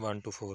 1 to 4